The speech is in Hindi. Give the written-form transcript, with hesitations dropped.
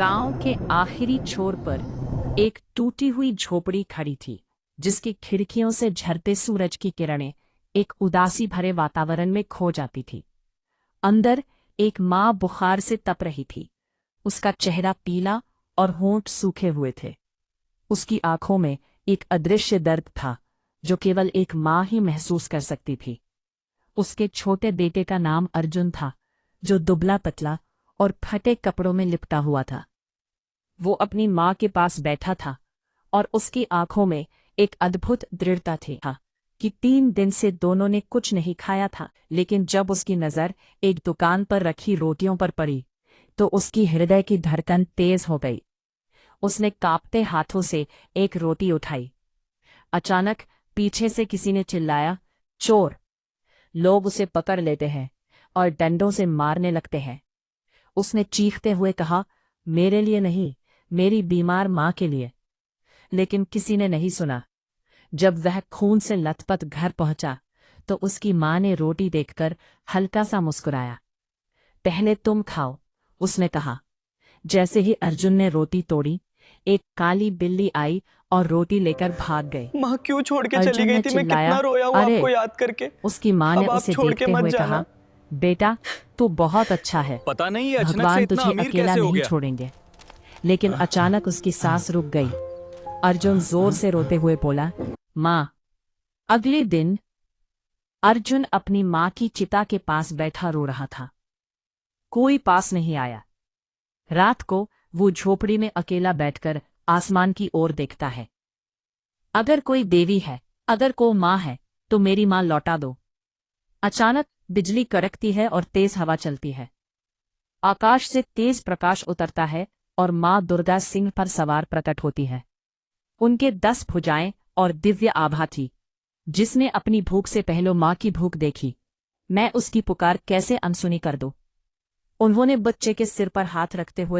गांव के आखिरी छोर पर एक टूटी हुई झोपड़ी खड़ी थी, जिसकी खिड़कियों से झरते सूरज की किरणें एक उदासी भरे वातावरण में खो जाती थी। अंदर एक माँ बुखार से तप रही थी। उसका चेहरा पीला और होंठ सूखे हुए थे। उसकी आंखों में एक अदृश्य दर्द था जो केवल एक माँ ही महसूस कर सकती थी। उसके छोटे बेटे का नाम अर्जुन था, जो दुबला पतला और फटे कपड़ों में लिपटा हुआ था। वो अपनी माँ के पास बैठा था और उसकी आंखों में एक अद्भुत दृढ़ता थी कि 3 दिन से दोनों ने कुछ नहीं खाया था। लेकिन जब उसकी नज़र एक दुकान पर रखी रोटियों पर पड़ी तो उसकी हृदय की धड़कन तेज हो गई। उसने कांपते हाथों से एक रोटी उठाई। अचानक पीछे से किसी ने चिल्लाया, चोर! लोग उसे पकड़ लेते हैं और डंडों से मारने लगते हैं। उसने चीखते हुए कहा, मेरे लिए नहीं, मेरी बीमार माँ के लिए। लेकिन किसी ने नहीं सुना। जब वह खून से लथपथ घर पहुंचा तो उसकी माँ ने रोटी देखकर हल्का सा मुस्कुराया। पहले तुम खाओ, उसने कहा। जैसे ही अर्जुन ने रोटी तोड़ी, एक काली बिल्ली आई और रोटी लेकर भाग गई। माँ क्यों छोड़ के चली अर्जुन गई ने थी? मैं चिल्लाया, कितना रोया हूँ अरे! आपको याद करके। उसकी माँ ने अब आप उसे छोड़ के देखते मत हुए जाना। कहा, बेटा, तू बहुत अच्छा है। पता नहीं ये अचानक से भगवान इतना तुझे अमीर अकेला कैसे हो नहीं गया। छोड़ेंगे। लेकिन अचानक उसकी सांस रुक गई। अर्जुन जोर से रोते हुए बोला, माँ। अगले दिन अर्जुन अपनी माँ की चिता के पास बैठा रो रहा था। कोई पास नहीं आया। रात को वो झोपड़ी में अकेला बैठकर आसमान की ओर देखता है। अगर कोई देवी है, अगर कोई माँ है, तो मेरी माँ लौटा दो। अचानक बिजली कड़कती है और तेज हवा चलती है। आकाश से तेज प्रकाश उतरता है और माँ दुर्गा सिंह पर सवार प्रकट होती है। उनके 10 भुजाएं और दिव्य आभा थी। जिसने अपनी भूख से पहले माँ की भूख देखी, मैं उसकी पुकार कैसे अनसुनी कर दूं? उन्होंने बच्चे के सिर पर हाथ रखते हुए